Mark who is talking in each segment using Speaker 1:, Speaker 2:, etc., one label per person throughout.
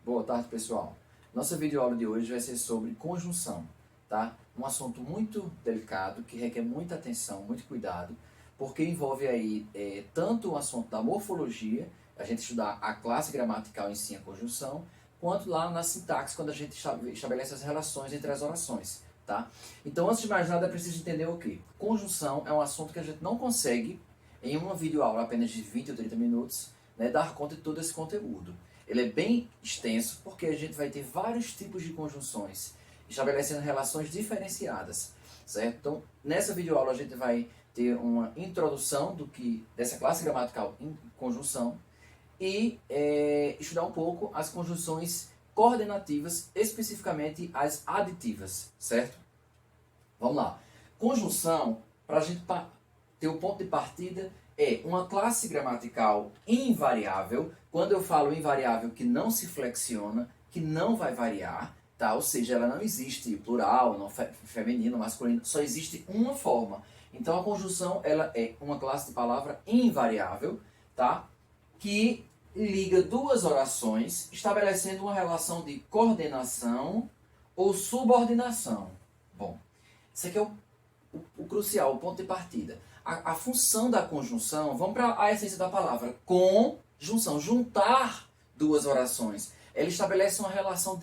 Speaker 1: Boa tarde, pessoal. Nossa videoaula de hoje vai ser sobre conjunção, tá? Um assunto muito delicado, que requer muita atenção, muito cuidado, porque envolve aí tanto o assunto da morfologia, a gente estudar a classe gramatical em si, a conjunção, quanto lá na sintaxe, quando a gente estabelece as relações entre as orações, tá? Então, antes de mais nada, é preciso entender o quê? Conjunção é um assunto que a gente não consegue, em uma videoaula apenas de 20 ou 30 minutos, né, dar conta de todo esse conteúdo. Ele é bem extenso porque a gente vai ter vários tipos de conjunções, estabelecendo relações diferenciadas, certo? Então, nessa videoaula a gente vai ter uma introdução dessa classe gramatical em conjunção e estudar um pouco as conjunções coordenativas, especificamente as aditivas, certo? Vamos lá. Conjunção, para a gente ter o ponto de partida, é uma classe gramatical invariável. Quando eu falo invariável, que não se flexiona, que não vai variar, tá? Ou seja, ela não existe plural, não feminino, masculino, só existe uma forma. Então a conjunção ela é uma classe de palavra invariável, tá? Que liga duas orações, estabelecendo uma relação de coordenação ou subordinação. Bom, isso aqui é o crucial, o ponto de partida. A função da conjunção, vamos para a essência da palavra, conjunção, juntar duas orações. Ela estabelece uma relação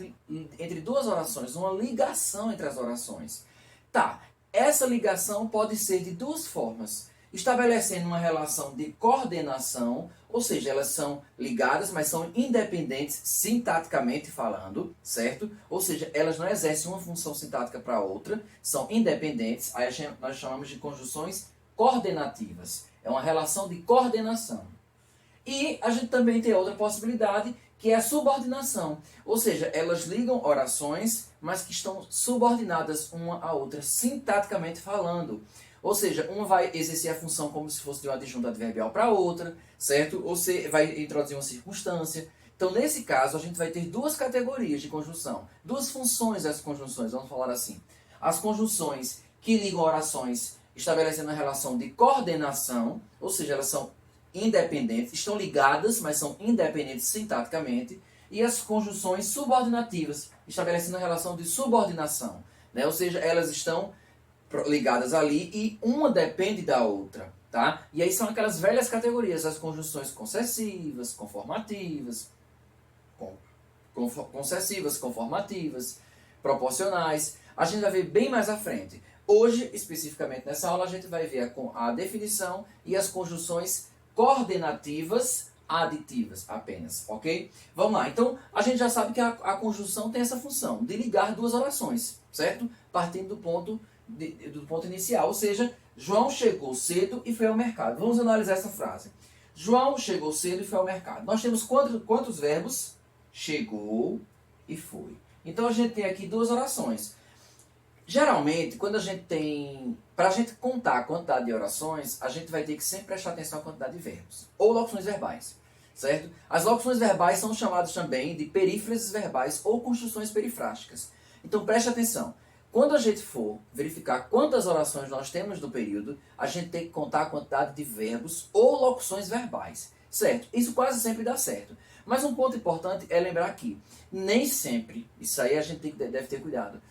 Speaker 1: entre duas orações, uma ligação entre as orações. Tá, essa ligação pode ser de duas formas. Estabelecendo uma relação de coordenação, ou seja, elas são ligadas, mas são independentes sintaticamente falando, certo? Ou seja, elas não exercem uma função sintática para outra, são independentes, aí nós chamamos de conjunções coordenativas. É uma relação de coordenação. E a gente também tem outra possibilidade, que é a subordinação. Ou seja, elas ligam orações, mas que estão subordinadas uma à outra, sintaticamente falando. Ou seja, uma vai exercer a função como se fosse de uma adjunta adverbial para outra, certo? Ou você vai introduzir uma circunstância. Então, nesse caso, a gente vai ter duas categorias de conjunção, duas funções das conjunções, vamos falar assim. As conjunções que ligam orações estabelecendo uma relação de coordenação, ou seja, elas são independentes, estão ligadas, mas são independentes sintaticamente, e as conjunções subordinativas, estabelecendo uma relação de subordinação, né? Ou seja, elas estão ligadas ali e uma depende da outra, tá? E aí são aquelas velhas categorias, as conjunções concessivas, conformativas, concessivas, conformativas, proporcionais. A gente vai ver bem mais à frente. Hoje, especificamente nessa aula, a gente vai ver a definição e as conjunções coordenativas aditivas apenas, ok? Vamos lá, então a gente já sabe que a conjunção tem essa função de ligar duas orações, certo? Partindo do ponto inicial, ou seja, João chegou cedo e foi ao mercado. Vamos analisar essa frase. João chegou cedo e foi ao mercado. Nós temos quantos verbos? Chegou e foi. Então a gente tem aqui duas orações. Geralmente, quando a gente tem... Para a gente contar a quantidade de orações, a gente vai ter que sempre prestar atenção à quantidade de verbos. Ou locuções verbais, certo? As locuções verbais são chamadas também de perífrases verbais ou construções perifrásticas. Então preste atenção. Quando a gente for verificar quantas orações nós temos no período, a gente tem que contar a quantidade de verbos ou locuções verbais, certo? Isso quase sempre dá certo. Mas um ponto importante é lembrar que nem sempre, isso aí a gente deve ter cuidado,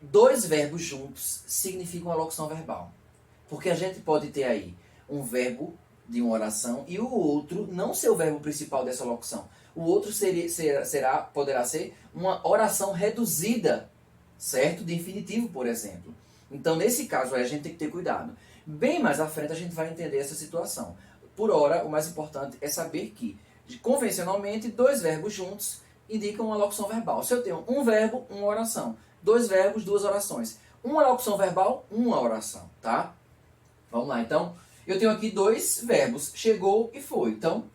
Speaker 1: dois verbos juntos significam uma locução verbal. Porque a gente pode ter aí um verbo de uma oração e o outro não ser o verbo principal dessa locução. O outro poderá ser uma oração reduzida, certo? De infinitivo, por exemplo. Então, nesse caso aí, a gente tem que ter cuidado. Bem mais à frente a gente vai entender essa situação. Por ora, o mais importante é saber que, convencionalmente, dois verbos juntos indicam uma locução verbal. Se eu tenho um verbo, uma oração. Dois verbos, duas orações. Uma locução verbal, uma oração, tá? Vamos lá, então. Eu tenho aqui dois verbos, chegou e foi. Então,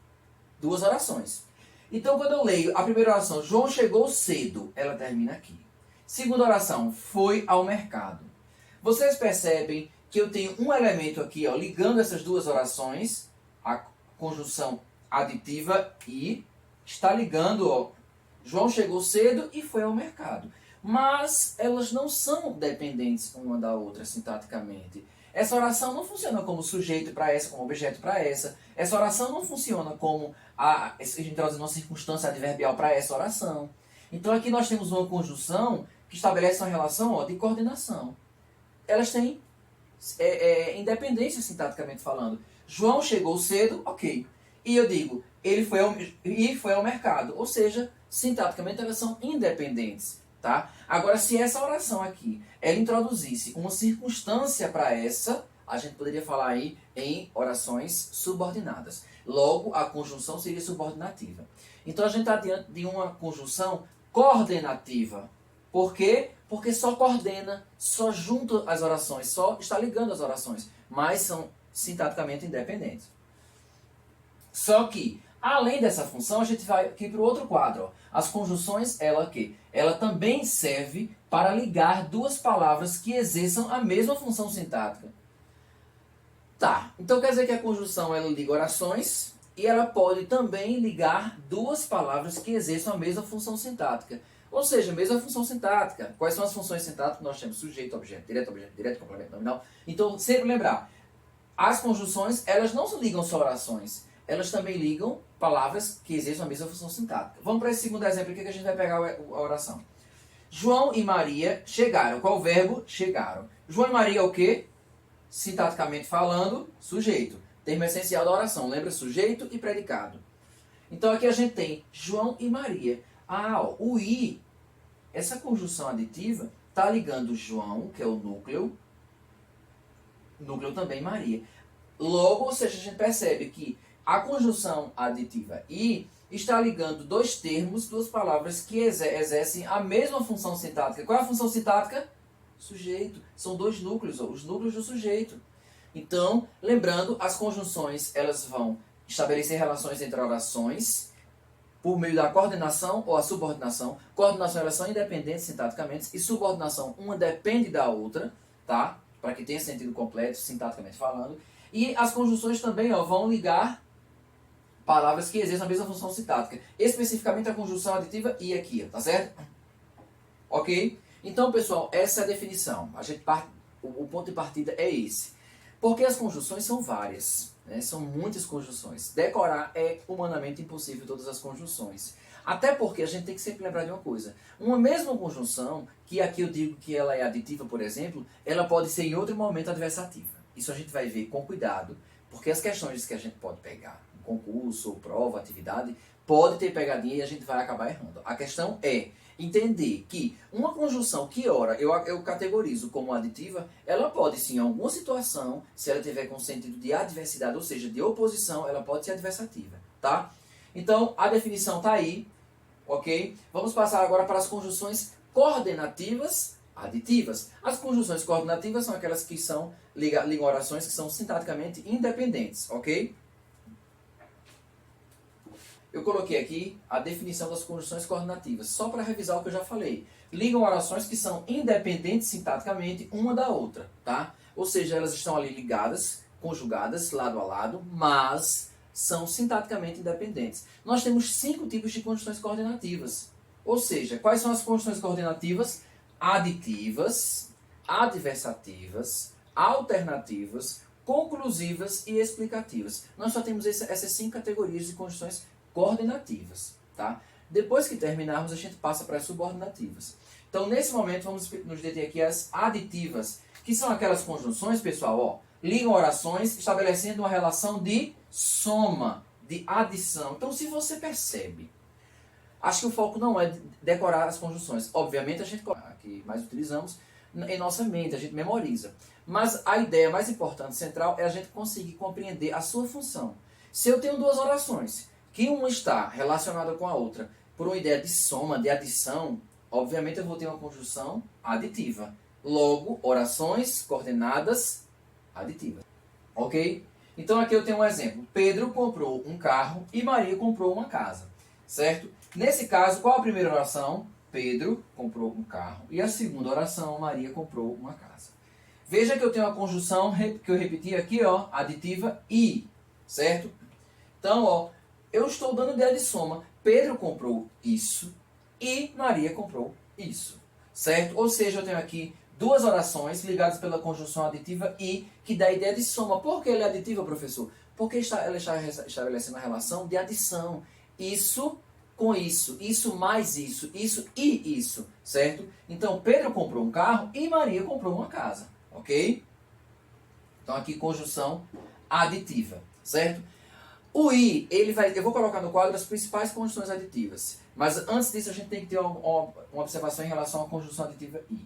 Speaker 1: duas orações. Então, quando eu leio a primeira oração, João chegou cedo, ela termina aqui. Segunda oração, foi ao mercado. Vocês percebem que eu tenho um elemento aqui, ó, ligando essas duas orações, a conjunção aditiva e está ligando, ó, João chegou cedo e foi ao mercado. Mas elas não são dependentes uma da outra sintaticamente. Essa oração não funciona como sujeito para essa, como objeto para essa. Essa oração não funciona como a gente traz uma circunstância adverbial para essa oração. Então aqui nós temos uma conjunção que estabelece uma relação, ó, de coordenação. Elas têm independência sintaticamente falando. João chegou cedo, ok. E eu digo, ele foi ao mercado. Ou seja, sintaticamente elas são independentes. Tá? Agora, se essa oração aqui, ela introduzisse uma circunstância para essa, a gente poderia falar aí em orações subordinadas. Logo, a conjunção seria subordinativa. Então, a gente está diante de uma conjunção coordenativa. Por quê? Porque só coordena, só junta as orações, só está ligando as orações, mas são sintaticamente independentes. Só que, além dessa função, a gente vai aqui para o outro quadro. Ó. As conjunções, ela também serve para ligar duas palavras que exerçam a mesma função sintática. Tá, então quer dizer que a conjunção ela liga orações e ela pode também ligar duas palavras que exerçam a mesma função sintática. Ou seja, a mesma função sintática. Quais são as funções sintáticas? Nós temos sujeito, objeto, direto, complemento, nominal. Então, sempre lembrar, as conjunções, elas não ligam só orações. Elas também ligam palavras que exerçam a mesma função sintática. Vamos para esse segundo exemplo aqui que a gente vai pegar a oração. João e Maria chegaram. Qual o verbo? Chegaram. João e Maria é o quê? Sintaticamente falando, sujeito. Termo essencial da oração. Lembra? Sujeito e predicado. Então aqui a gente tem João e Maria. Ó, o I, essa conjunção aditiva, está ligando João, que é o núcleo também Maria. Logo, ou seja, a gente percebe que a conjunção aditiva I está ligando dois termos, duas palavras que exercem a mesma função sintática. Qual é a função sintática? Sujeito. São dois núcleos, os núcleos do sujeito. Então, lembrando, as conjunções elas vão estabelecer relações entre orações por meio da coordenação ou a subordinação. Coordenação, elas são independentes sintaticamente e subordinação, uma depende da outra, tá? Para que tenha sentido completo, sintaticamente falando. E as conjunções também vão ligar palavras que exerçam a mesma função sintática. Especificamente a conjunção aditiva I aqui, tá certo? Ok? Então, pessoal, essa é a definição. O ponto de partida é esse. Porque as conjunções são várias, né? São muitas conjunções. Decorar é humanamente impossível todas as conjunções. Até porque a gente tem que sempre lembrar de uma coisa. Uma mesma conjunção, que aqui eu digo que ela é aditiva, por exemplo, ela pode ser em outro momento adversativa. Isso a gente vai ver com cuidado, porque as questões que a gente pode pegar, concurso, prova, atividade, pode ter pegadinha e a gente vai acabar errando. A questão é entender que uma conjunção que ora eu categorizo como aditiva, ela pode sim, em alguma situação, se ela tiver com sentido de adversidade, ou seja, de oposição, ela pode ser adversativa, tá? Então, a definição está aí, ok? Vamos passar agora para as conjunções coordenativas aditivas. As conjunções coordenativas são aquelas que ligam orações que são sintaticamente independentes, ok? Eu coloquei aqui a definição das conjunções coordenativas, só para revisar o que eu já falei. Ligam orações que são independentes sintaticamente uma da outra, tá? Ou seja, elas estão ali ligadas, conjugadas, lado a lado, mas são sintaticamente independentes. Nós temos 5 tipos de conjunções coordenativas. Ou seja, quais são as conjunções coordenativas? Aditivas, adversativas, alternativas, conclusivas e explicativas. Nós só temos essas 5 categorias de conjunções coordenativas, tá? Depois que terminarmos, a gente passa para as subordinativas. Então, nesse momento, vamos nos deter aqui as aditivas, que são aquelas conjunções, pessoal, ligam orações estabelecendo uma relação de soma, de adição. Então, se você percebe, acho que o foco não é decorar as conjunções. Obviamente, a gente que mais utilizamos em nossa mente, a gente memoriza. Mas a ideia mais importante, central, é a gente conseguir compreender a sua função. Se eu tenho duas orações, que uma está relacionada com a outra por uma ideia de soma, de adição, obviamente eu vou ter uma conjunção aditiva. Logo, orações coordenadas aditivas. Ok? Então aqui eu tenho um exemplo. Pedro comprou um carro e Maria comprou uma casa. Certo? Nesse caso, qual a primeira oração? Pedro comprou um carro. E a segunda oração, Maria comprou uma casa. Veja que eu tenho uma conjunção que eu repeti aqui, aditiva I. Certo? Então, eu estou dando ideia de soma. Pedro comprou isso e Maria comprou isso. Certo? Ou seja, eu tenho aqui duas orações ligadas pela conjunção aditiva e, que dá a ideia de soma. Por que ela é aditiva, professor? Porque ela está estabelecendo uma relação de adição. Isso com isso mais isso e isso, certo? Então, Pedro comprou um carro e Maria comprou uma casa, ok? Então, aqui, conjunção aditiva, certo? O I, eu vou colocar no quadro as principais conjunções aditivas. Mas antes disso, a gente tem que ter uma observação em relação à conjunção aditiva I.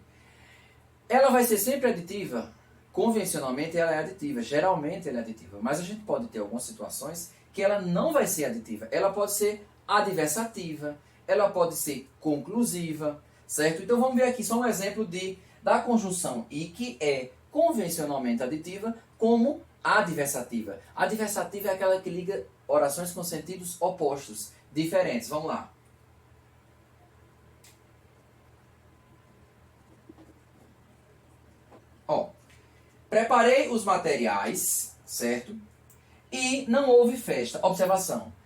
Speaker 1: Ela vai ser sempre aditiva? Convencionalmente, ela é aditiva. Geralmente, ela é aditiva. Mas a gente pode ter algumas situações que ela não vai ser aditiva. Ela pode ser adversativa, ela pode ser conclusiva, certo? Então, vamos ver aqui só um exemplo da conjunção I, que é convencionalmente aditiva, como adversativa. Adversativa é aquela que liga orações com sentidos opostos, diferentes. Vamos lá. Ó, preparei os materiais, certo? E não houve festa. Observação.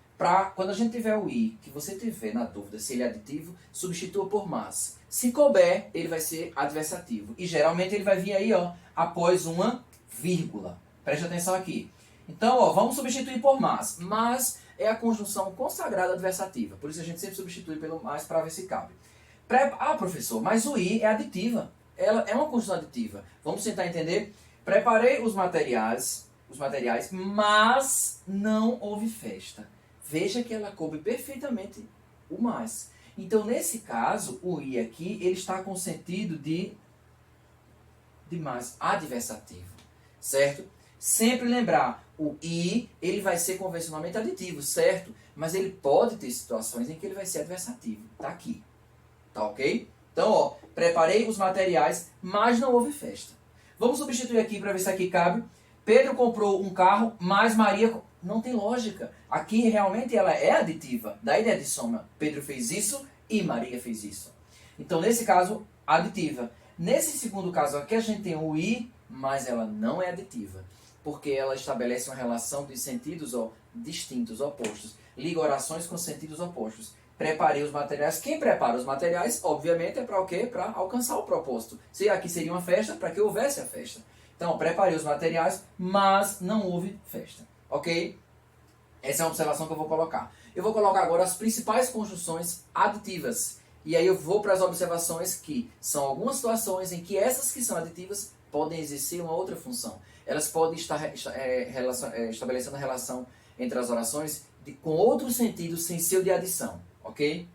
Speaker 1: Quando a gente tiver o I, que você tiver na dúvida se ele é aditivo, substitua por mas. Se couber, ele vai ser adversativo. E geralmente ele vai vir aí, ó, após uma vírgula. Preste atenção aqui. Então, ó, vamos substituir por mas. Mas é a conjunção consagrada adversativa. Por isso a gente sempre substitui pelo mas para ver se cabe. Professor, mas o I é aditiva. Ela é uma conjunção aditiva. Vamos tentar entender? Preparei os materiais, mas não houve festa. Veja que ela coube perfeitamente o mais. Então, nesse caso, o I aqui, ele está com sentido de mais adversativo, certo? Sempre lembrar, o I, ele vai ser convencionalmente aditivo, certo? Mas ele pode ter situações em que ele vai ser adversativo. Tá aqui. Tá ok? Então, ó, preparei os materiais, mas não houve festa. Vamos substituir aqui para ver se aqui cabe. Pedro comprou um carro, mas Maria... Não tem lógica. Aqui realmente ela é aditiva. Da ideia de soma. Pedro fez isso e Maria fez isso. Então, nesse caso, aditiva. Nesse segundo caso aqui, a gente tem o I, mas ela não é aditiva. Porque ela estabelece uma relação de sentidos distintos, opostos. Liga orações com sentidos opostos. Preparei os materiais. Quem prepara os materiais, obviamente, é para o quê? Para alcançar o propósito. Se aqui seria uma festa, para que houvesse a festa. Então, preparei os materiais, mas não houve festa. Ok? Essa é uma observação que eu vou colocar. Eu vou colocar agora as principais conjunções aditivas. E aí eu vou para as observações que são algumas situações em que essas que são aditivas podem exercer uma outra função. Elas podem estar estabelecendo a relação entre as orações com outro sentido sem ser o de adição. Ok?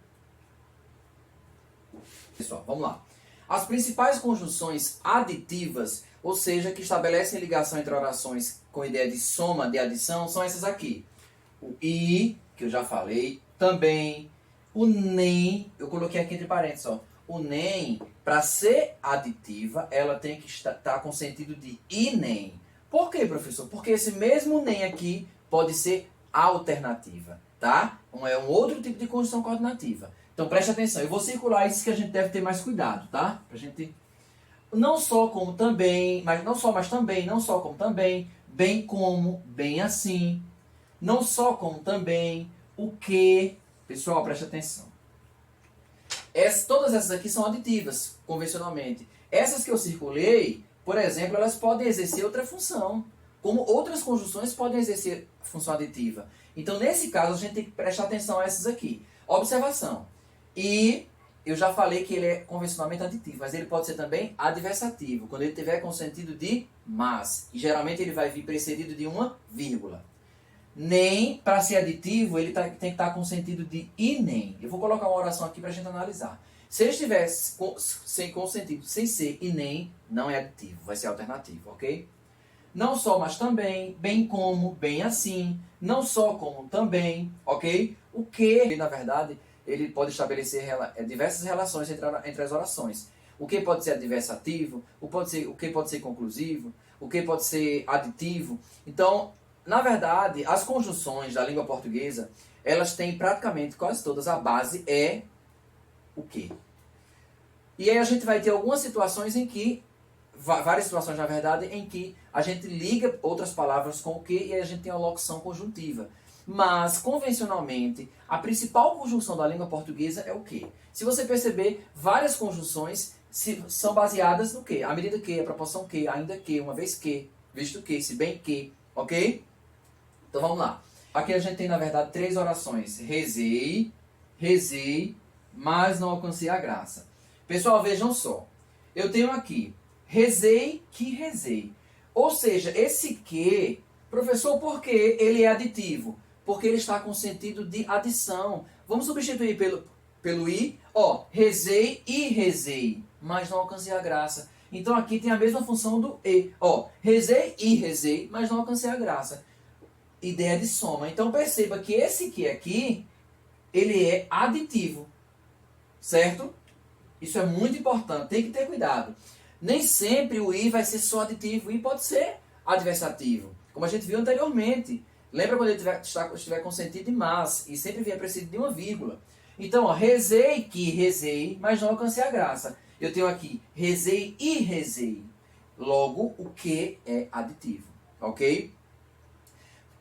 Speaker 1: Pessoal, vamos lá. As principais conjunções aditivas, ou seja, que estabelecem ligação entre orações com ideia de soma, de adição, são essas aqui. O I, que eu já falei, também. O nem, eu coloquei aqui entre parênteses, ó. O nem, para ser aditiva, ela tem que estar com sentido de e nem. Por quê, professor? Porque esse mesmo nem aqui pode ser alternativa, tá? É um outro tipo de conjunção coordenativa. Então preste atenção, eu vou circular isso que a gente deve ter mais cuidado, tá? Pra gente... Não só como também, mas não só, mas também, não só como também, bem como, bem assim, não só como também, o que... Pessoal, preste atenção. Todas essas aqui são aditivas, convencionalmente. Essas que eu circulei, por exemplo, elas podem exercer outra função, como outras conjunções podem exercer função aditiva. Então, nesse caso, a gente tem que prestar atenção a essas aqui. Observação. E eu já falei que ele é convencionalmente aditivo, mas ele pode ser também adversativo, quando ele tiver com sentido de mas. E geralmente ele vai vir precedido de uma vírgula. Nem, para ser aditivo, ele tem que estar com sentido de e nem. Eu vou colocar uma oração aqui para a gente analisar. Se ele estivesse com sentido sem ser e nem, não é aditivo, vai ser alternativo, ok? Não só, mas também, bem como, bem assim, não só como também, ok? O que, na verdade, ele pode estabelecer diversas relações entre as orações. O que pode ser adversativo, o que pode ser conclusivo, o que pode ser aditivo. Então, na verdade, as conjunções da língua portuguesa, elas têm praticamente quase todas, a base é o que. E aí a gente vai ter algumas situações em que, várias situações na verdade, em que a gente liga outras palavras com o que e aí a gente tem a locução conjuntiva. Mas, convencionalmente, a principal conjunção da língua portuguesa é o que? Se você perceber, várias conjunções são baseadas no quê? A medida que, a proporção que, ainda que, uma vez que, visto que, se bem que, ok? Então vamos lá. Aqui a gente tem, na verdade, 3 orações. Rezei, rezei, mas não alcancei a graça. Pessoal, vejam só. Eu tenho aqui, rezei que rezei. Ou seja, esse que, professor, por que ele é aditivo? Porque ele está com sentido de adição. Vamos substituir pelo i. Ó, rezei e rezei, mas não alcancei a graça. Então aqui tem a mesma função do e. Ó, rezei e rezei, mas não alcancei a graça. Ideia de soma. Então perceba que esse que aqui, ele é aditivo. Certo? Isso é muito importante, tem que ter cuidado. Nem sempre o i vai ser só aditivo, o i pode ser adversativo, como a gente viu anteriormente. Lembra quando ele estiver com sentido de mas, e sempre vier precedido de uma vírgula. Então, ó, rezei que rezei, mas não alcancei a graça. Eu tenho aqui, rezei e rezei. Logo, o que é aditivo, ok?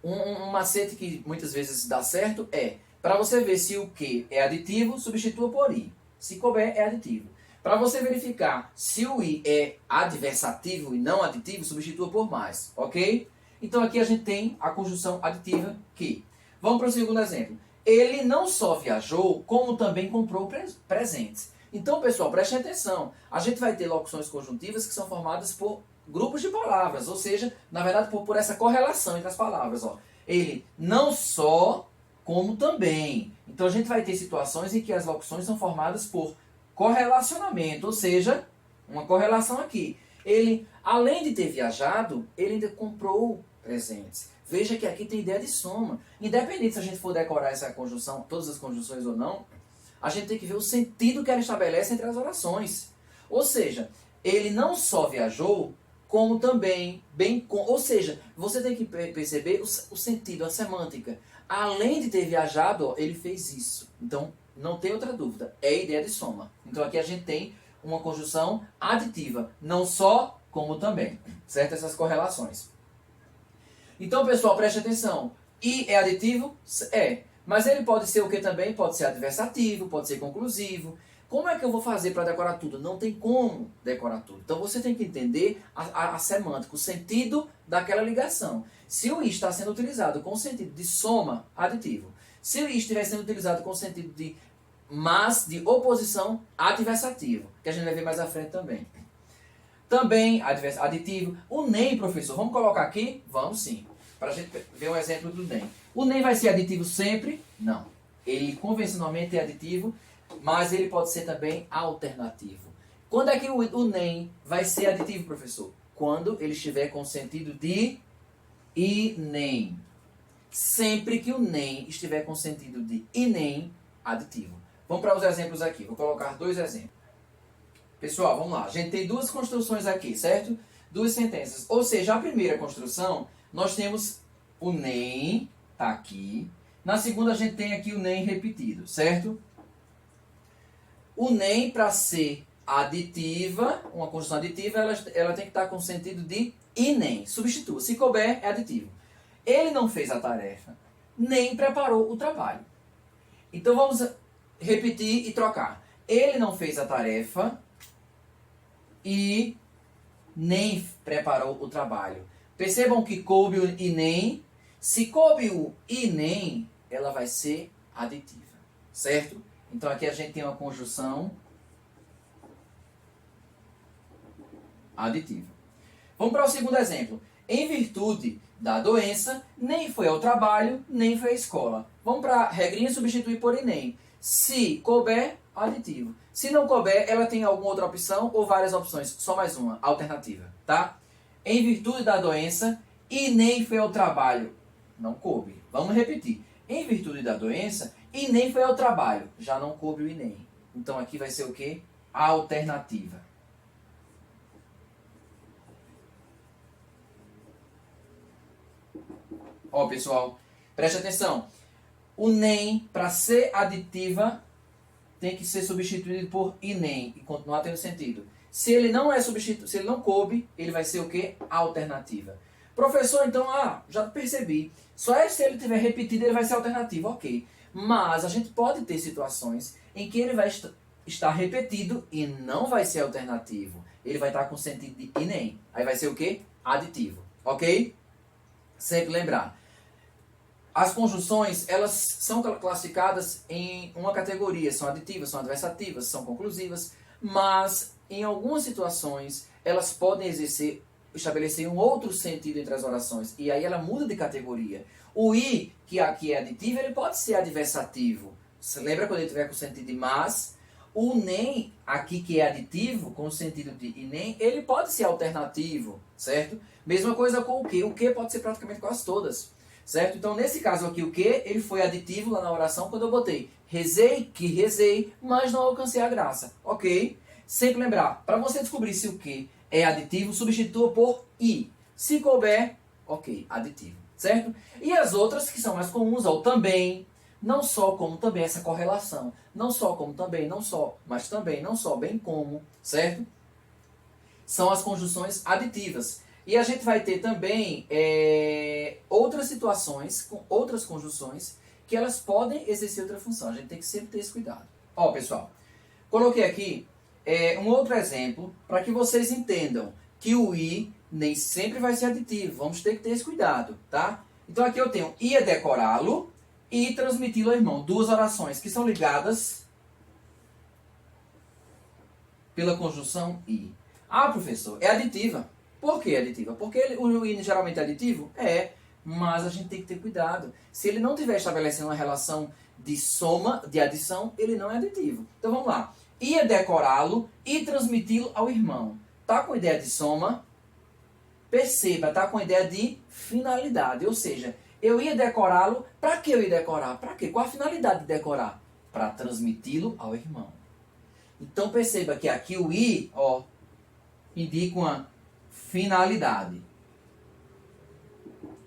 Speaker 1: Um macete que muitas vezes dá certo é, para você ver se o que é aditivo, substitua por i. Se couber, é aditivo. Para você verificar se o i é adversativo e não aditivo, substitua por mais, ok? Então aqui a gente tem a conjunção aditiva que. Vamos para o segundo exemplo. Ele não só viajou, como também comprou presentes. Então, pessoal, prestem atenção. A gente vai ter locuções conjuntivas que são formadas por grupos de palavras, ou seja, na verdade, por essa correlação entre as palavras. Ó. Ele não só, como também. Então a gente vai ter situações em que as locuções são formadas por correlacionamento, ou seja, uma correlação aqui. Ele, além de ter viajado, ele ainda comprou presentes. Veja que aqui tem ideia de soma. Independente se a gente for decorar essa conjunção, todas as conjunções ou não, a gente tem que ver o sentido que ela estabelece entre as orações. Ou seja, ele não só viajou, como também, ou seja, você tem que perceber o sentido, a semântica. Além de ter viajado, ó, ele fez isso. Então, não tem outra dúvida. É ideia de soma. Então, aqui a gente tem uma conjunção aditiva. Não só, como também. Certo? Essas correlações. Então, pessoal, preste atenção. I é aditivo? É. Mas ele pode ser o que também? Pode ser adversativo, pode ser conclusivo. Como é que eu vou fazer para decorar tudo? Não tem como decorar tudo. Então você tem que entender a semântica, o sentido daquela ligação. Se o i está sendo utilizado com o sentido de soma, aditivo. Se o i estiver sendo utilizado com o sentido de mas, de oposição, adversativo. Que a gente vai ver mais à frente também. Também aditivo. O nem, professor, vamos colocar aqui? Vamos sim. Para a gente ver um exemplo do nem. O nem vai ser aditivo sempre? Não. Ele convencionalmente é aditivo, mas ele pode ser também alternativo. Quando é que o nem vai ser aditivo, professor? Quando ele estiver com sentido de e nem. Sempre que o nem estiver com sentido de e nem, aditivo. Vamos para os exemplos aqui. Vou colocar 2 exemplos. Pessoal, vamos lá. A gente tem 2 construções aqui, certo? 2 sentenças. Ou seja, a primeira construção, nós temos o nem, tá aqui. Na segunda, a gente tem aqui o nem repetido, certo? O nem, para ser aditiva, uma construção aditiva, ela tem que estar com sentido de e nem. Substitua. Se couber, é aditivo. Ele não fez a tarefa, nem preparou o trabalho. Então vamos repetir e trocar. Ele não fez a tarefa e nem preparou o trabalho. Percebam que coube o e nem. Se coube o e nem, ela vai ser aditiva. Certo? Então aqui a gente tem uma conjunção aditiva. Vamos para o segundo exemplo. Em virtude da doença, nem foi ao trabalho, nem foi à escola. Vamos para a regrinha substituir por e nem. Se couber, aditivo. Se não couber, ela tem alguma outra opção ou várias opções. Só mais uma, alternativa. Tá? Em virtude da doença, e nem foi ao trabalho. Não coube. Vamos repetir. Em virtude da doença, e nem foi ao trabalho. Já não coube o e nem. Então aqui vai ser o quê? Alternativa. Ó, pessoal, preste atenção. O nem, para ser aditiva, tem que ser substituído por e nem e continuar tendo sentido. Se ele não é substituído, se ele não coube, ele vai ser o quê? Alternativa. Professor, então, já percebi. Só é se ele tiver repetido, ele vai ser alternativo, ok. Mas a gente pode ter situações em que ele vai estar repetido e não vai ser alternativo. Ele vai estar com sentido de e nem. Aí vai ser o quê? Aditivo. Ok? Sempre lembrar. As conjunções, elas são classificadas em uma categoria. São aditivas, são adversativas, são conclusivas. Mas, em algumas situações, elas podem estabelecer um outro sentido entre as orações. E aí ela muda de categoria. O i, que aqui é aditivo, ele pode ser adversativo. Você lembra quando ele tiver com o sentido de mas? O nem, aqui que é aditivo, com o sentido de e nem, ele pode ser alternativo, certo? Mesma coisa com o que. O que pode ser praticamente quase todas, certo? Então, nesse caso aqui, o que, ele foi aditivo lá na oração quando eu botei rezei, que rezei, mas não alcancei a graça, ok? Sempre lembrar, para você descobrir se o que é aditivo, substitua por i. Se couber, ok, aditivo, certo? E as outras que são mais comuns, ó, o também, não só, como também, essa correlação. Não só, como também, não só, mas também, não só, bem como, certo? São as conjunções aditivas. E a gente vai ter também outras situações, com outras conjunções, que elas podem exercer outra função. A gente tem que sempre ter esse cuidado. Ó, pessoal, coloquei aqui um outro exemplo para que vocês entendam que o i nem sempre vai ser aditivo. Vamos ter que ter esse cuidado, tá? Então aqui eu tenho ia decorá-lo e transmiti-lo ao irmão. Duas orações que são ligadas pela conjunção i. Ah, professor, é aditiva. Por que é aditiva? Porque o i geralmente é aditivo? É, mas a gente tem que ter cuidado. Se ele não estiver estabelecendo uma relação de soma, de adição, ele não é aditivo. Então vamos lá. Ia decorá-lo e transmiti-lo ao irmão. Tá com ideia de soma? Perceba, tá com ideia de finalidade. Ou seja, eu ia decorá-lo. Para que eu ia decorar? Para quê? Qual a finalidade de decorar? Para transmiti-lo ao irmão. Então perceba que aqui o i, ó, indica uma finalidade.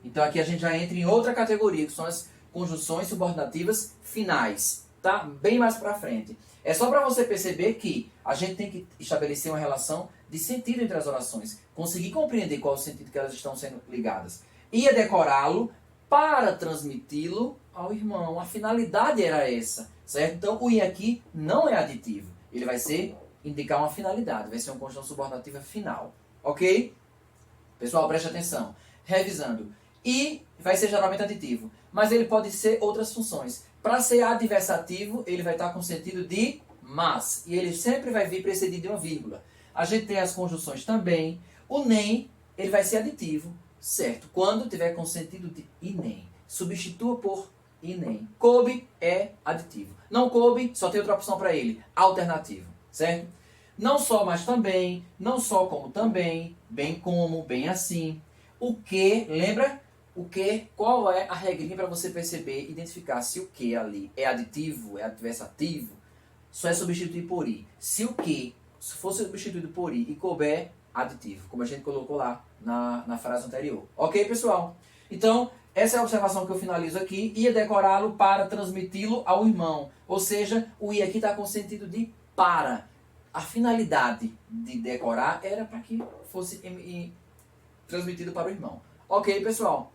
Speaker 1: Então aqui a gente já entra em outra categoria, que são as conjunções subordinativas finais, tá? Bem mais para frente. É só para você perceber que a gente tem que estabelecer uma relação de sentido entre as orações, conseguir compreender qual é o sentido que elas estão sendo ligadas. Ia decorá-lo para transmiti-lo ao irmão. A finalidade era essa, certo? Então o i aqui não é aditivo. Ele vai indicar uma finalidade, vai ser uma conjunção subordinativa final. Ok? Pessoal, preste atenção. Revisando. I vai ser geralmente aditivo, mas ele pode ser outras funções. Para ser adversativo, ele vai estar com sentido de mas. E ele sempre vai vir precedido de uma vírgula. A gente tem as conjunções também. O nem, ele vai ser aditivo, certo? Quando tiver com sentido de e nem. Substitua por e nem. Coube é aditivo. Não coube, só tem outra opção para ele. Alternativo, certo? Não só, mas também. Não só, como também. Bem como, bem assim. O que, lembra? O que, qual é a regrinha para você perceber, identificar se o que ali é aditivo, é adversativo, só é substituir por i. Se o que, se for substituído por i e couber, aditivo, como a gente colocou lá na frase anterior. Ok, pessoal? Então, essa é a observação que eu finalizo aqui. Ia decorá-lo para transmiti-lo ao irmão. Ou seja, o i aqui está com sentido de para. A finalidade de decorar era para que fosse transmitido para o irmão. Ok, pessoal?